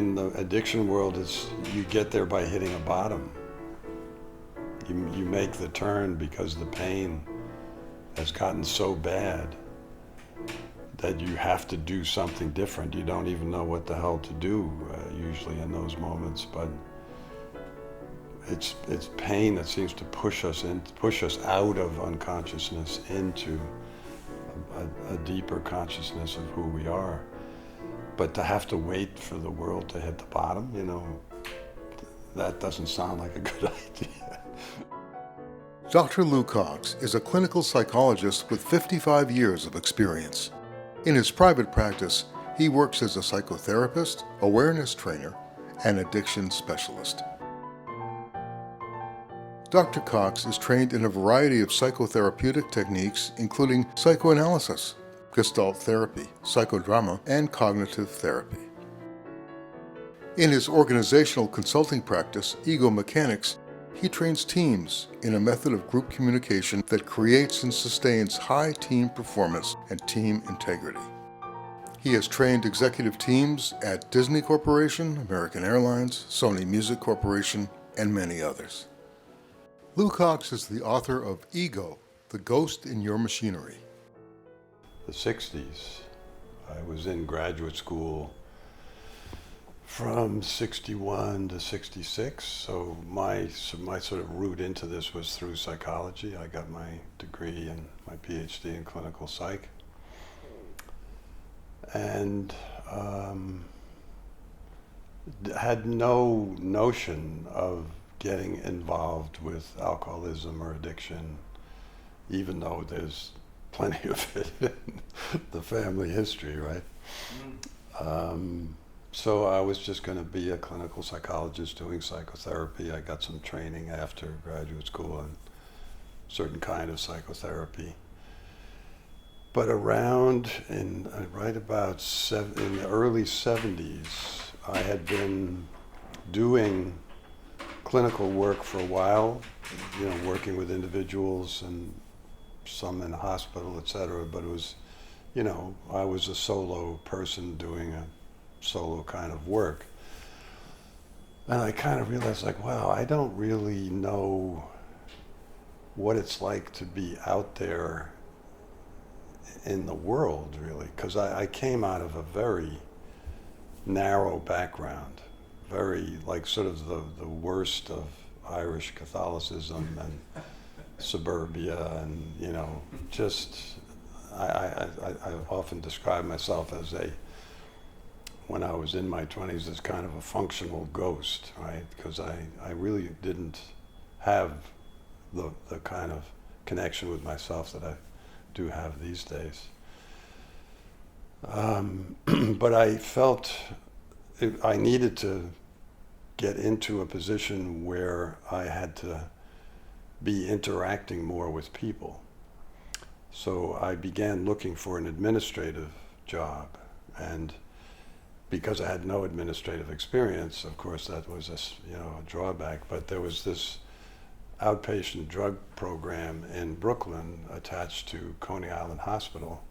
In the addiction world, you get there by hitting a bottom. You make the turn because the pain has gotten so bad that you have to do something different. You don't even know what the hell to do usually in those moments, but it's pain that seems to push us out of unconsciousness into a deeper consciousness of who we are. But to have to wait for the world to hit the bottom, that doesn't sound like a good idea. Dr. Lou Cox is a clinical psychologist with 55 years of experience. In his private practice, he works as a psychotherapist, awareness trainer, and addiction specialist. Dr. Cox is trained in a variety of psychotherapeutic techniques, including psychoanalysis, Gestalt therapy, psychodrama, and cognitive therapy. In his organizational consulting practice, Ego Mechanics, he trains teams in a method of group communication that creates and sustains high team performance and team integrity. He has trained executive teams at Disney Corporation, American Airlines, Sony Music Corporation, and many others. Lou Cox is the author of Ego, The Ghost in Your Machinery. The 60s, I was in graduate school from 61 to 66, so my sort of route into this was through psychology. I got my degree and my PhD in clinical psych, and had no notion of getting involved with alcoholism or addiction, even though there's plenty of it in the family history, right? So I was just going to be a clinical psychologist doing psychotherapy. I got some training after graduate school in certain kind of psychotherapy. But right about in the early 70s, I had been doing clinical work for a while, working with individuals and some in the hospital, etc. But it was, I was a solo person doing a solo kind of work. And I kind of realized, wow, I don't really know what it's like to be out there in the world, really, because I came out of a very narrow background, very, sort of the worst of Irish Catholicism and suburbia, and I often describe myself as when I was in my 20s, as kind of a functional ghost, right? Because I really didn't have the kind of connection with myself that I do have these days. But I felt I needed to get into a position where I had to be interacting more with people. So I began looking for an administrative job, and because I had no administrative experience, of course that was a drawback, but there was this outpatient drug program in Brooklyn attached to Coney Island Hospital,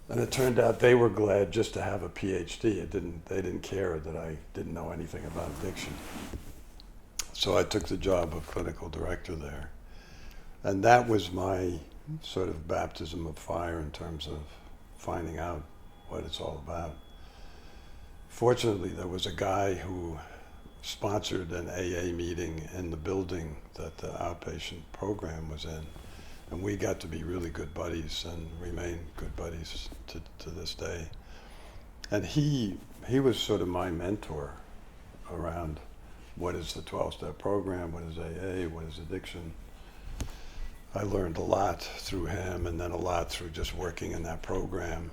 and it turned out they were glad just to have a PhD. They didn't care that I didn't know anything about addiction. So I took the job of clinical director there, and that was my sort of baptism of fire in terms of finding out what it's all about. Fortunately, there was a guy who sponsored an AA meeting in the building that the outpatient program was in, and we got to be really good buddies and remain good buddies to this day. And he was sort of my mentor around what is the 12-step program, what is AA, what is addiction. I learned a lot through him, and then a lot through just working in that program.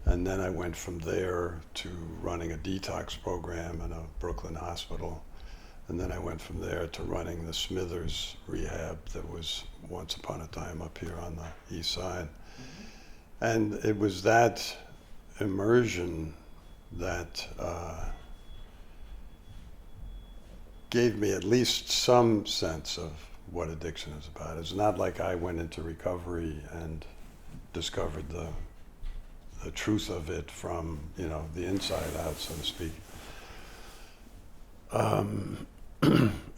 And then I went from there to running a detox program in a Brooklyn hospital. And then I went from there to running the Smithers rehab that was once upon a time up here on the east side. Mm-hmm. And it was that immersion that gave me at least some sense of what addiction is about. It's not like I went into recovery and discovered the the truth of it from, the inside out, so to speak.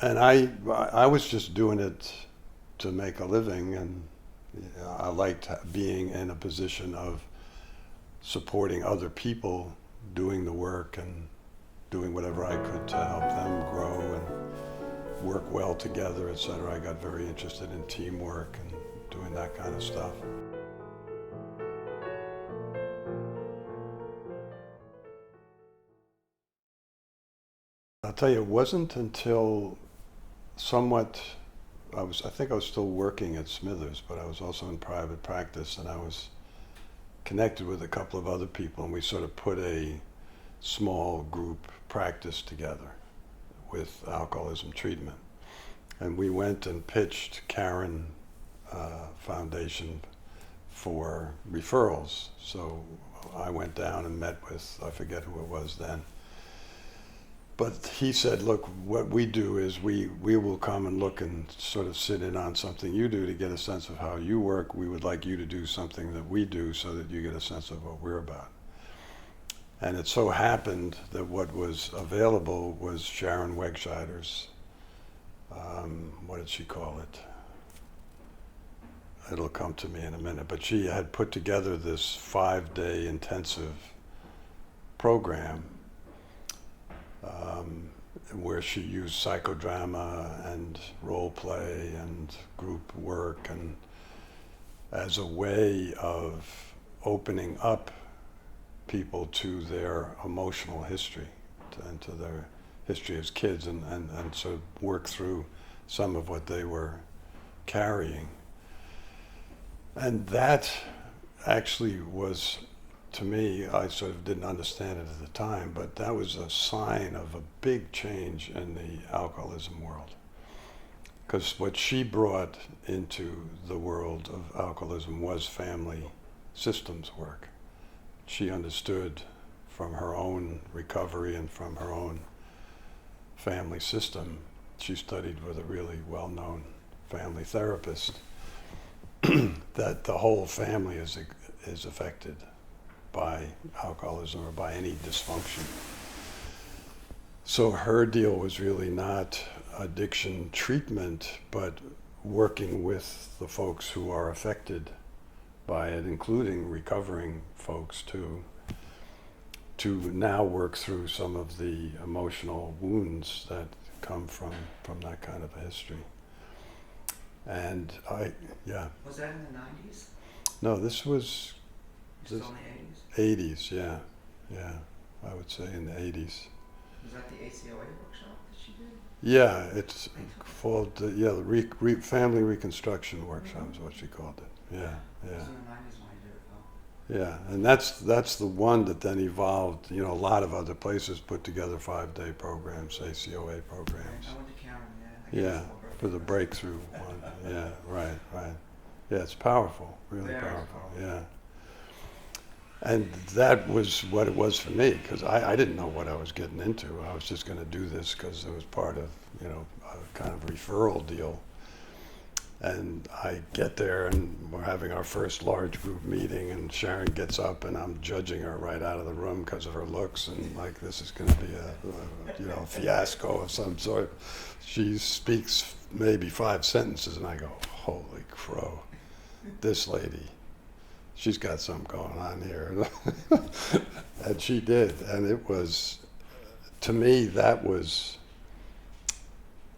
And I was just doing it to make a living, and I liked being in a position of supporting other people doing the work and doing whatever I could to help them grow and work well together, etc. I got very interested in teamwork and doing that kind of stuff. I'll tell you, it wasn't until somewhat, I think I was still working at Smithers, but I was also in private practice, and I was connected with a couple of other people, and we sort of put a small group practice together with alcoholism treatment. And we went and pitched Karen Foundation for referrals. So I went down and met with, I forget who it was then. But he said, look, what we do is we will come and look and sort of sit in on something you do to get a sense of how you work. We would like you to do something that we do so that you get a sense of what we're about. And it so happened that what was available was Sharon Wegscheider's, what did she call it? It'll come to me in a minute. But she had put together this 5-day intensive program where she used psychodrama and role play and group work and as a way of opening up people to their emotional history and to their history as kids and sort of work through some of what they were carrying. And that actually was, to me, I sort of didn't understand it at the time, but that was a sign of a big change in the alcoholism world. Because what she brought into the world of alcoholism was family systems work. She understood from her own recovery and from her own family system. She studied with a really well-known family therapist that the whole family is affected by alcoholism or by any dysfunction. So her deal was really not addiction treatment, but working with the folks who are affected by it, including recovering folks too, to now work through some of the emotional wounds that come from that kind of a history. And Was that in the 90s? No, this was Still in the 80s? 80s, yeah, I would say in the 80s. Was that the ACOA workshop that she did? Yeah, it's called the family reconstruction workshop is what she called it. Yeah. It was in the 90s when I did it, though. Yeah, and that's the one that then evolved. A lot of other places put together 5-day programs, ACOA programs. I went to Karen, Yeah, for the breakthrough one. Yeah, right. Yeah, it's powerful, really Very powerful. powerful. Yeah. And that was what it was for me, because I didn't know what I was getting into. I was just going to do this because it was part of, a kind of referral deal. And I get there, and we're having our first large group meeting, and Sharon gets up, and I'm judging her right out of the room because of her looks, and like this is going to be a fiasco of some sort. She speaks maybe 5 sentences, and I go, holy crow, this lady. She's got something going on here. And she did. And it was, to me, that was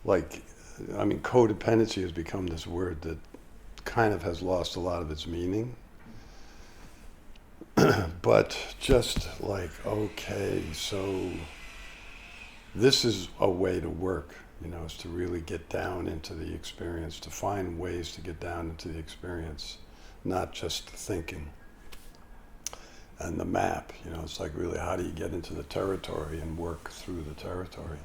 like, codependency has become this word that kind of has lost a lot of its meaning. But just like, okay, so this is a way to work, is to really get down into the experience, to find ways to get down into the experience. Not just thinking. And the map, it's like really how do you get into the territory and work through the territory.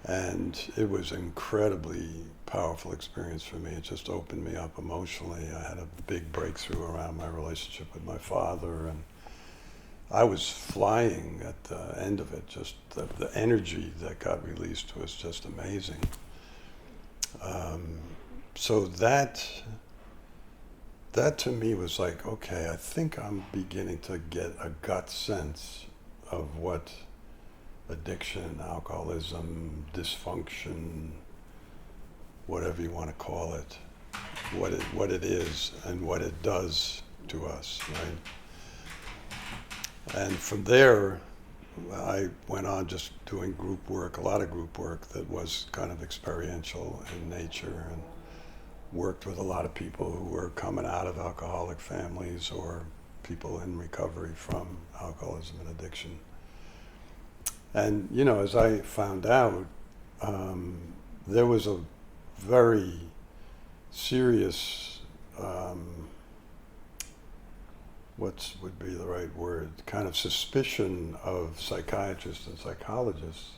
And it was an incredibly powerful experience for me. It just opened me up emotionally. I had a big breakthrough around my relationship with my father, and I was flying at the end of it. Just the energy that got released was just amazing. So that to me was like, okay, I think I'm beginning to get a gut sense of what addiction, alcoholism, dysfunction, whatever you want to call it, what it is and what it does to us, right? And from there, I went on just doing group work, a lot of group work that was kind of experiential in nature, and worked with a lot of people who were coming out of alcoholic families or people in recovery from alcoholism and addiction. And, you know, as I found out, there was a very serious, what would be the right word, kind of suspicion of psychiatrists and psychologists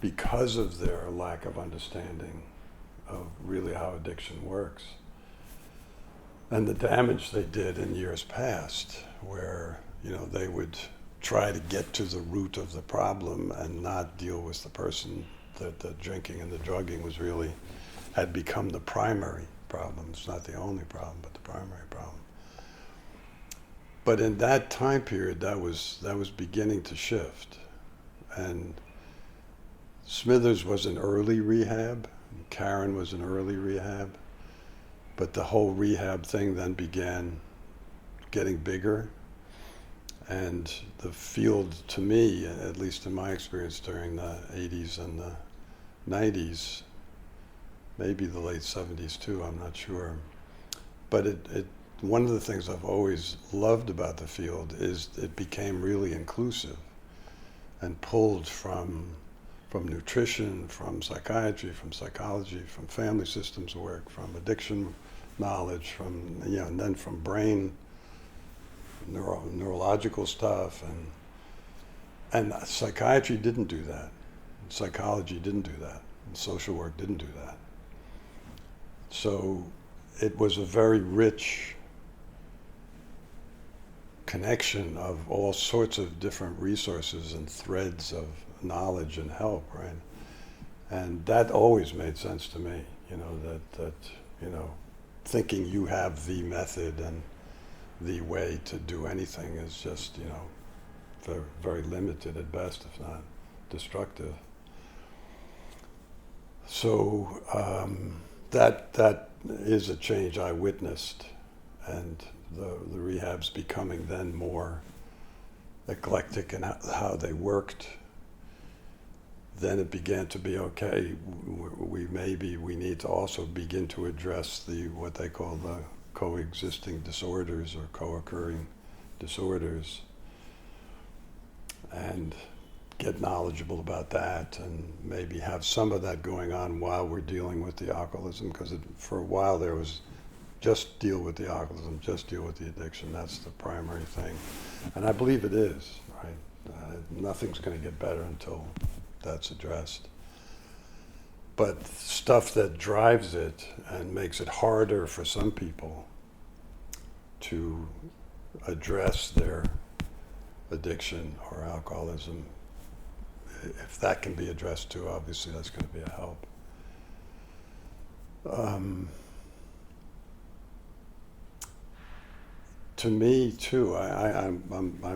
because of their lack of understanding of really how addiction works and the damage they did in years past, where, you know, they would try to get to the root of the problem and not deal with the person that the drinking and the drugging was really, had become the primary problem. It's not the only problem, but the primary problem. But in that time period, that was beginning to shift. And Smithers was in early rehab, Karen was in early rehab, but the whole rehab thing then began getting bigger. And the field, to me, at least in my experience during the 80s and the 90s, maybe the late 70s too, I'm not sure. But one of the things I've always loved about the field is it became really inclusive and pulled from nutrition, from psychiatry, from psychology, from family systems work, from addiction knowledge, from, you know, and then from brain, neurological stuff, and psychiatry didn't do that. Psychology didn't do that. And social work didn't do that. So it was a very rich connection of all sorts of different resources and threads of knowledge and help, right? And that always made sense to me, you know, that you know, thinking you have the method and the way to do anything is just, you know, very, very limited at best, if not destructive. So that is a change I witnessed, and the rehabs becoming then more eclectic in how they worked. Then it began to be, okay, we need to also begin to address what they call the coexisting disorders or co-occurring disorders, and get knowledgeable about that, and maybe have some of that going on while we're dealing with the alcoholism, because for a while there was just deal with the alcoholism, just deal with the addiction. That's the primary thing. And I believe it is, right? Nothing's going to get better until that's addressed. But stuff that drives it and makes it harder for some people to address their addiction or alcoholism, if that can be addressed too, obviously that's going to be a help. To me too, I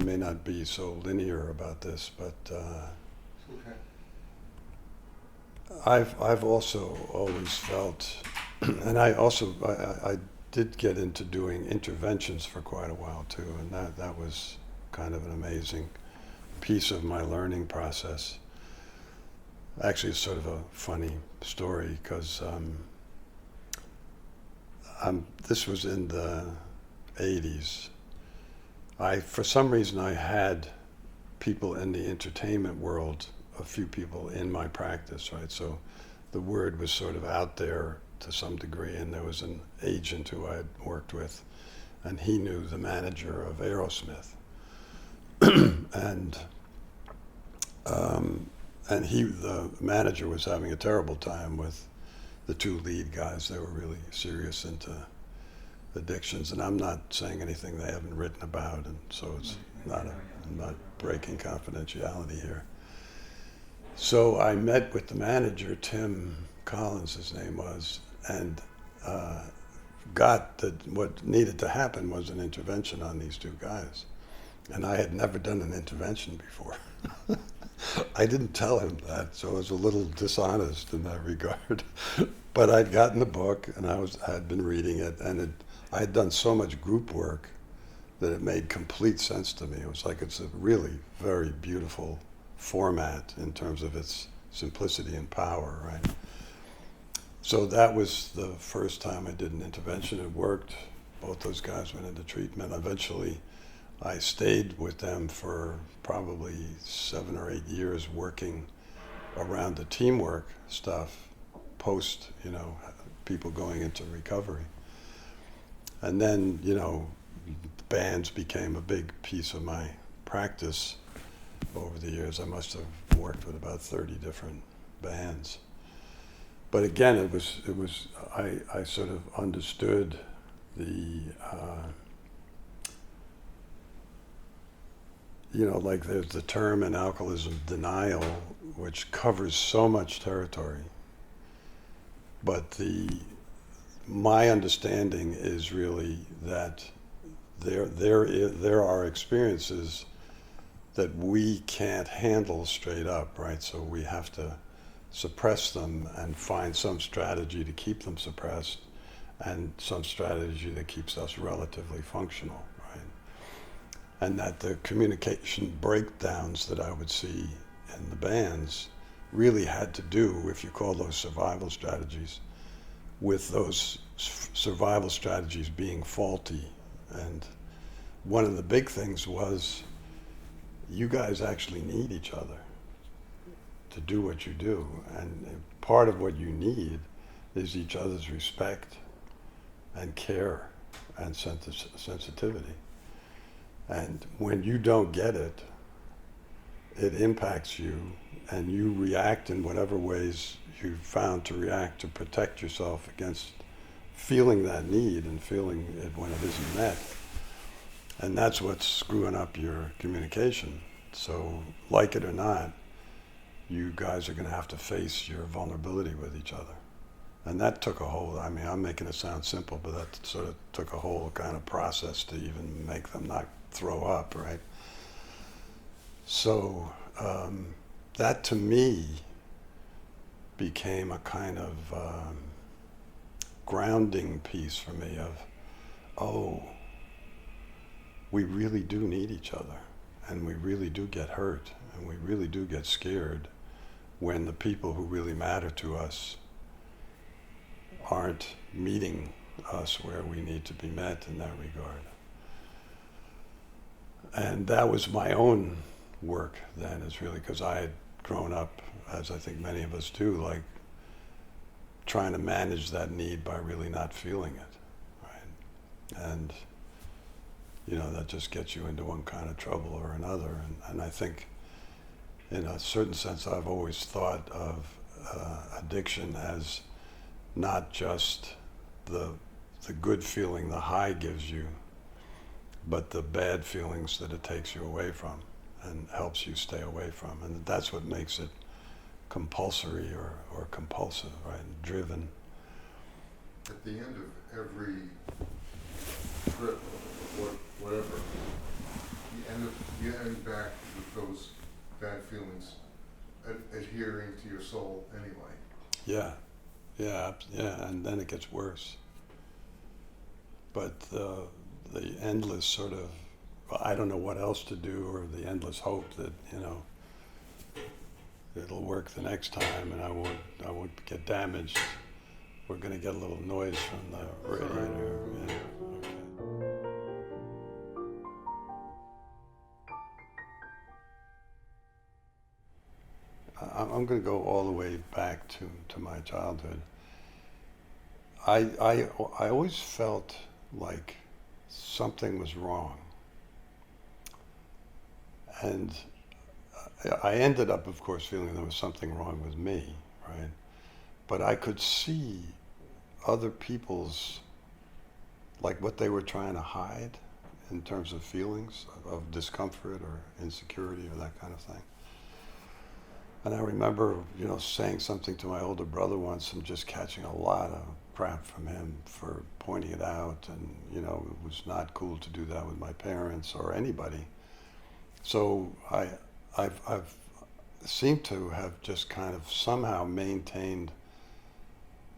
may not be so linear about this, but I've also always felt, and I did get into doing interventions for quite a while too, and that was kind of an amazing piece of my learning process. Actually, it's sort of a funny story, because this was in the 80s. For some reason, I had people in the entertainment world, a few people in my practice, right? So the word was sort of out there to some degree, and there was an agent who I had worked with, and he knew the manager of Aerosmith. And the manager was having a terrible time with the two lead guys. They were really serious into addictions, and I'm not saying anything they haven't written about, and so I'm not breaking confidentiality here. So I met with the manager, Tim Collins, his name was, and got that what needed to happen was an intervention on these two guys. And I had never done an intervention before. I didn't tell him that, so I was a little dishonest in that regard. But I'd gotten the book, and I had been reading it, and I had done so much group work that it made complete sense to me. It was like it's a really very beautiful format in terms of its simplicity and power, right? So that was the first time I did an intervention. It worked. Both those guys went into treatment. Eventually, I stayed with them for probably 7 or 8 years working around the teamwork stuff post, people going into recovery. And then, bands became a big piece of my practice over the years. I must have worked with about 30 different bands. But again, I sort of understood the, like there's the term in alcoholism, denial, which covers so much territory. But my understanding is really that there are experiences that we can't handle straight up, right? So we have to suppress them and find some strategy to keep them suppressed and some strategy that keeps us relatively functional, right? And that the communication breakdowns that I would see in the bands really had to do, if you call those survival strategies, with those survival strategies being faulty. And one of the big things was you guys actually need each other to do what you do. And part of what you need is each other's respect and care and sensitivity. And when you don't get it, it impacts you, and you react in whatever ways you found to react to protect yourself against feeling that need and feeling it when it isn't met. And that's what's screwing up your communication. So, like it or not, you guys are going to have to face your vulnerability with each other. And that took a whole, I'm making it sound simple, but that sort of took a whole kind of process to even make them not throw up, right? So that to me became a kind of grounding piece for me of, we really do need each other, and we really do get hurt, and we really do get scared when the people who really matter to us aren't meeting us where we need to be met in that regard. And that was my own work then, is really because I had grown up, as I think many of us do, like trying to manage that need by really not feeling it, right? And that just gets you into one kind of trouble or another. And I think in a certain sense I've always thought of addiction as not just the good feeling the high gives you, but the bad feelings that it takes you away from and helps you stay away from. And that's what makes it compulsory or compulsive, right? Driven. At the end of every trip, whatever, you end back with those bad feelings adhering to your soul anyway. Yeah, and then it gets worse. But the endless sort of, I don't know what else to do, or the endless hope that, it'll work the next time and I won't get damaged. We're going to get a little noise from the radiator. Yeah. Okay. I'm going to go all the way back to my childhood. I always felt like something was wrong. And I ended up, of course, feeling there was something wrong with me, right? But I could see other people's, like what they were trying to hide in terms of feelings of discomfort or insecurity or that kind of thing. And I remember, saying something to my older brother once and just catching a lot of crap from him for pointing it out. And, it was not cool to do that with my parents or anybody. So I've seemed to have just kind of somehow maintained,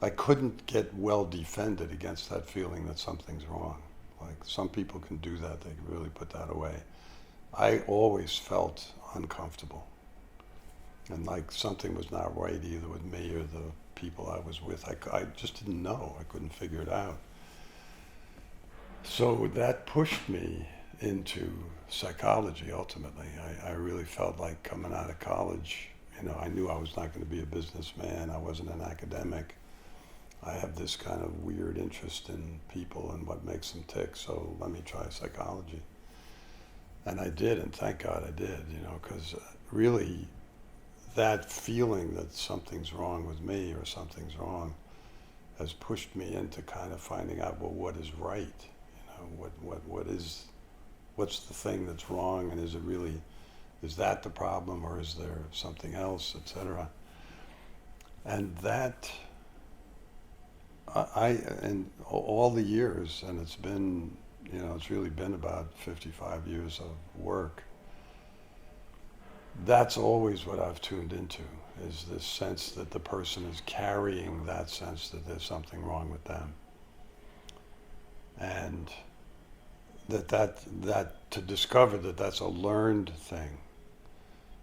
I couldn't get well defended against that feeling that something's wrong. Like some people can do that, they can really put that away. I always felt uncomfortable. And like something was not right either with me or the people I was with. I just didn't know. I couldn't figure it out. So that pushed me into psychology ultimately. I really felt like coming out of college, I knew I was not going to be a businessman. I wasn't an academic. I have this kind of weird interest in people and what makes them tick, so let me try psychology. And I did, and thank God I did, because really, that feeling that something's wrong with me or something's wrong has pushed me into kind of finding out, well, what is right? What's the thing that's wrong, and is that the problem, or is there something else, etc. And that, and all the years, and it's been, it's really been about 55 years of work, that's always what I've tuned into, is this sense that the person is carrying that sense that there's something wrong with them. And that to discover that that's a learned thing,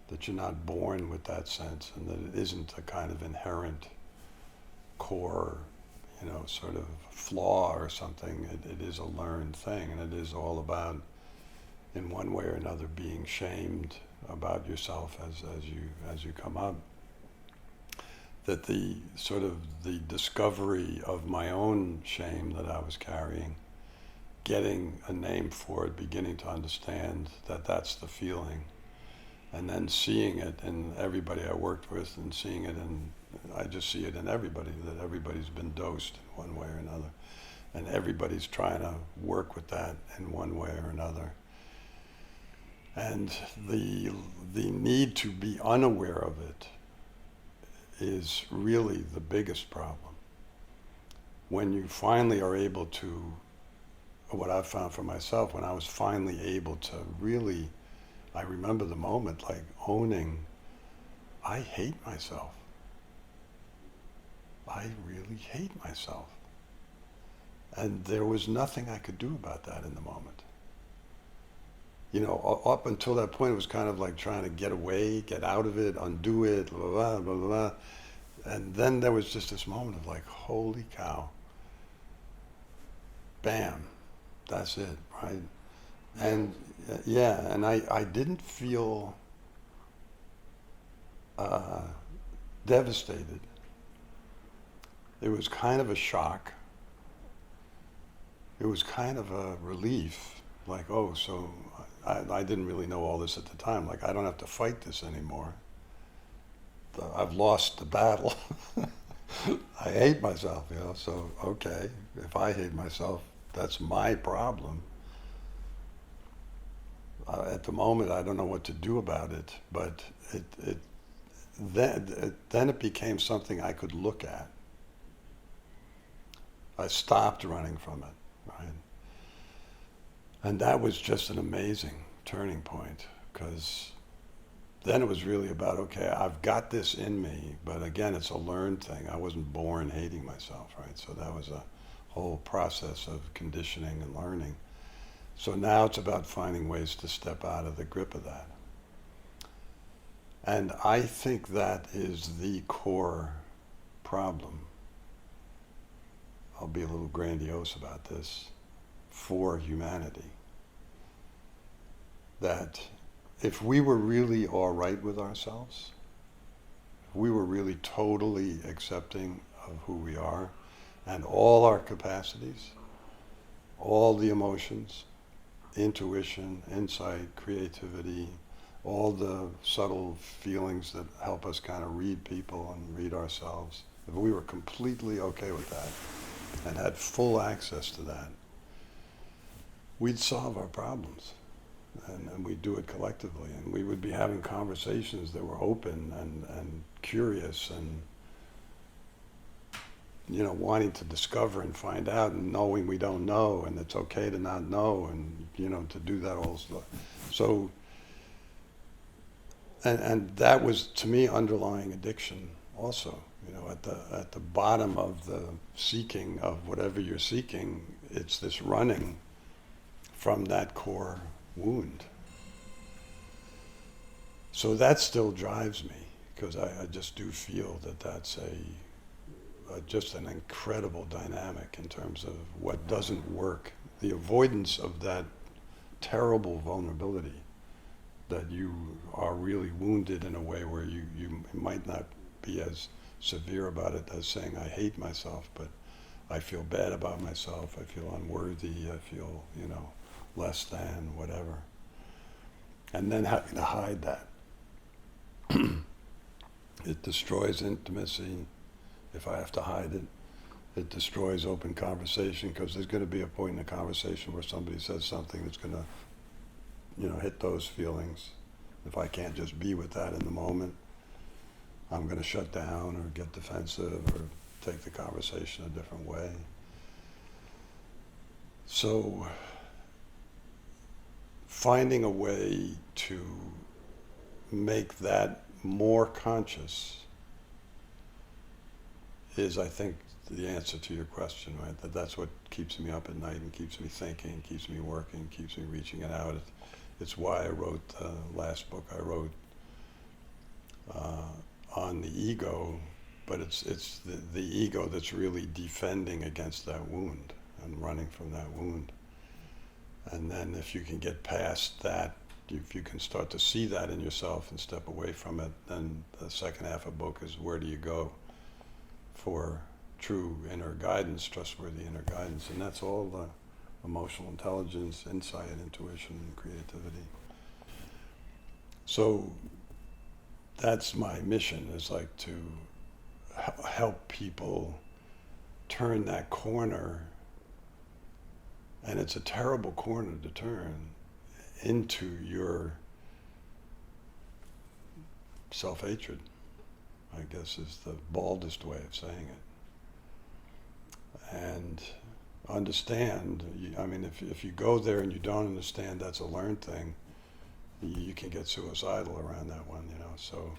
that you're not born with that sense, and that it isn't a kind of inherent core, sort of flaw or something. It is a learned thing, and it is all about, in one way or another, being shamed about yourself as you come up. That the sort of the discovery of my own shame that I was carrying, getting a name for it, beginning to understand that that's the feeling, and then seeing it in everybody I worked with, and seeing it I just see it in everybody, that everybody's been dosed in one way or another, and everybody's trying to work with that in one way or another. And the need to be unaware of it is really the biggest problem. When you finally are able to, what I've found for myself, when I was finally able to really, I remember the moment like owning, I hate myself. I really hate myself. And there was nothing I could do about that in the moment. Up until that point, it was kind of like trying to get away, get out of it, undo it, blah, blah, blah, blah, blah. And then there was just this moment of like, holy cow. Bam. That's it, right? And and I didn't feel devastated. It was kind of a shock. It was kind of a relief, like, oh, so I didn't really know all this at the time. Like, I don't have to fight this anymore. I've lost the battle. I hate myself, so okay, if I hate myself, that's my problem. At the moment, I don't know what to do about it, but then it became something I could look at. I stopped running from it, right? And that was just an amazing turning point, because then it was really about, okay, I've got this in me, but again, it's a learned thing. I wasn't born hating myself, right? So that was a whole process of conditioning and learning. So now it's about finding ways to step out of the grip of that. And I think that is the core problem. I'll be a little grandiose about this, for humanity. That if we were really all right with ourselves, if we were really totally accepting of who we are and all our capacities, all the emotions, intuition, insight, creativity, all the subtle feelings that help us kind of read people and read ourselves, if we were completely okay with that and had full access to that, we'd solve our problems. and we do it collectively. And we would be having conversations that were open and curious and, you know, wanting to discover and find out and knowing we don't know, and it's okay to not know, and, you know, to do that all stuff. So, and that was, to me, underlying addiction also. You know, at the bottom of the seeking of whatever you're seeking, it's this running from that core wound. So that still drives me, because I just do feel that that's just an incredible dynamic in terms of what doesn't work. The avoidance of that terrible vulnerability, that you are really wounded in a way where you might not be as severe about it as saying I hate myself, but I feel bad about myself, I feel unworthy, I feel, you know, less than, whatever. And then having to hide that. It destroys intimacy if I have to hide it. It destroys open conversation, because there's going to be a point in a conversation where somebody says something that's going to, you know, hit those feelings. If I can't just be with that in the moment, I'm going to shut down or get defensive or take the conversation a different way. So finding a way to make that more conscious is, I think, the answer to your question, right? That's what keeps me up at night and keeps me thinking, keeps me working, keeps me reaching it out. It's why I wrote the last book I wrote on the ego, but it's the ego that's really defending against that wound and running from that wound. And then if you can get past that, if you can start to see that in yourself and step away from it, then the second half of the book is where do you go for true inner guidance, trustworthy inner guidance. And that's all the emotional intelligence, insight, intuition, and creativity. So that's my mission, is like to help people turn that corner, and it's a terrible corner to turn, into your self-hatred, I guess is the baldest way of saying it. And understand, I mean, if you go there and you don't understand that's a learned thing, you can get suicidal around that one, you know. So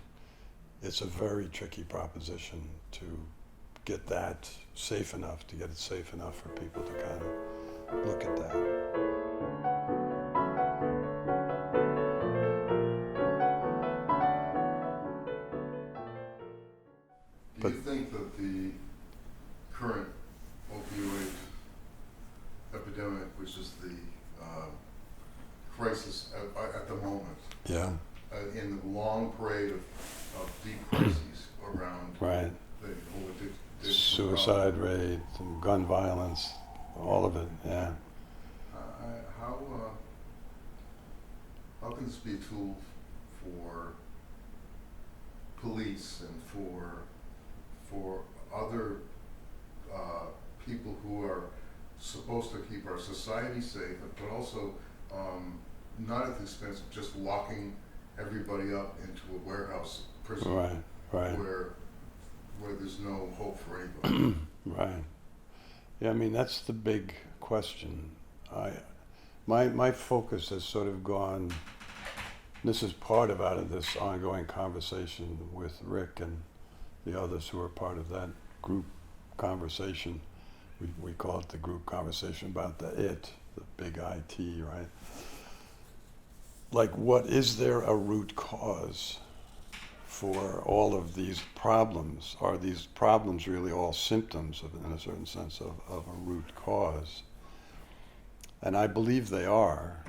it's a very tricky proposition to get that safe enough, to get it safe enough for people to kind of look at that. Do you think that the current opioid epidemic, which is the crisis at the moment, Yeah. In the long parade of deep crises around Right. the whole addiction Suicide rate, and gun violence, all of it, yeah. How can this be a tool for police and for other people who are supposed to keep our society safe, but also not at the expense of just locking everybody up into a warehouse prison, Right. where there's no hope for anybody? Right. Yeah, I mean, that's the big question. My focus has sort of gone, this is part of out of this ongoing conversation with Rick and the others who are part of that group conversation. We call it the group conversation about the big IT, right? Like, what is there a root cause for all of these problems? Are these problems really all symptoms of, in a certain sense, of a root cause? And I believe they are.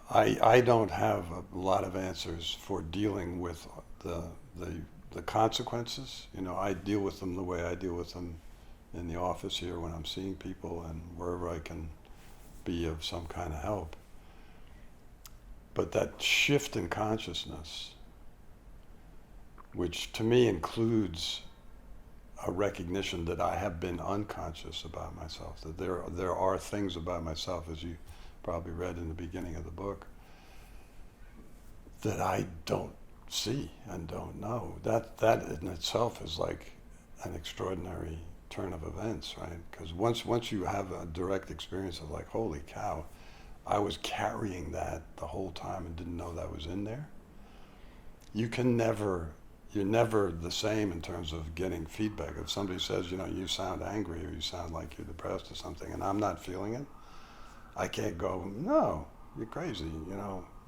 I don't have a lot of answers for dealing with the consequences. You know, I deal with them the way I deal with them in the office here when I'm seeing people and wherever I can be of some kind of help. But that shift in consciousness, which to me includes a recognition that I have been unconscious about myself, that there are things about myself, as you probably read in the beginning of the book, that I don't see and don't know. That in itself is like an extraordinary turn of events, right? Because once you have a direct experience of like, holy cow, I was carrying that the whole time and didn't know that was in there. You're never the same in terms of getting feedback. If somebody says, you sound angry or you sound like you're depressed or something, and I'm not feeling it, I can't go, no, you're crazy,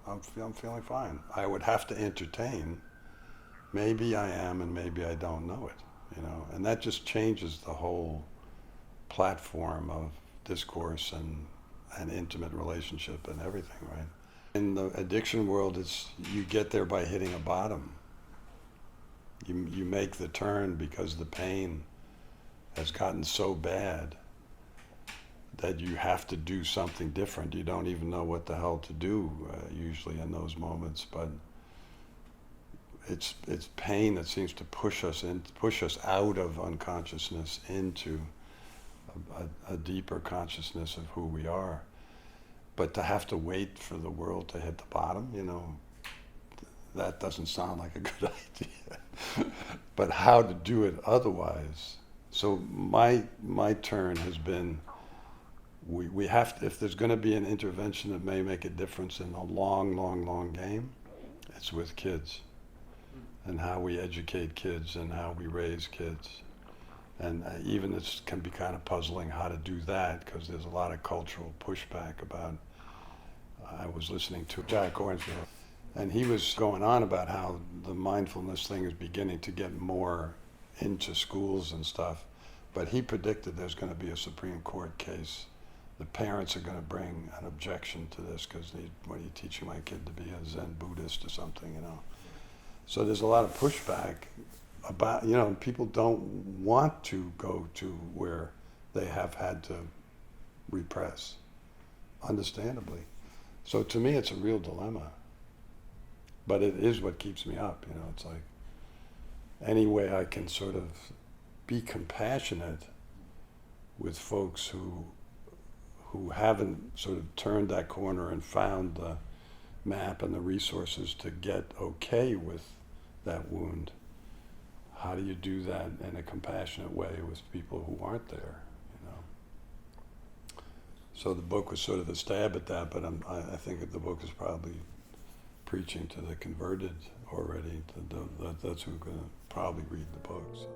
I'm feeling fine. I would have to entertain, maybe I am and maybe I don't know it, and that just changes the whole platform of discourse and an intimate relationship and everything, right? In the addiction world, you get there by hitting a bottom. You make the turn because the pain has gotten so bad that you have to do something different. You don't even know what the hell to do usually in those moments, but it's pain that seems to push us out of unconsciousness into a deeper consciousness of who we are. But to have to wait for the world to hit the bottom, that doesn't sound like a good idea. But how to do it otherwise. So my turn has been, we have to, if there's going to be an intervention that may make a difference in the long game, it's with kids and how we educate kids and how we raise kids. And even it can be kind of puzzling how to do that because there's a lot of cultural pushback about, I was listening to Jack Orangefield, and he was going on about how the mindfulness thing is beginning to get more into schools and stuff, but he predicted there's going to be a Supreme Court case. The parents are going to bring an objection to this because what are you teaching my kid to be a Zen Buddhist or something, So there's a lot of pushback about, people don't want to go to where they have had to repress, understandably. So to me, it's a real dilemma. But it is what keeps me up, it's like any way I can sort of be compassionate with folks who haven't sort of turned that corner and found the map and the resources to get okay with that wound. How do you do that in a compassionate way with people who aren't there, So the book was sort of a stab at that, but I think that the book is probably preaching to the converted already. That's who are going to probably read the books.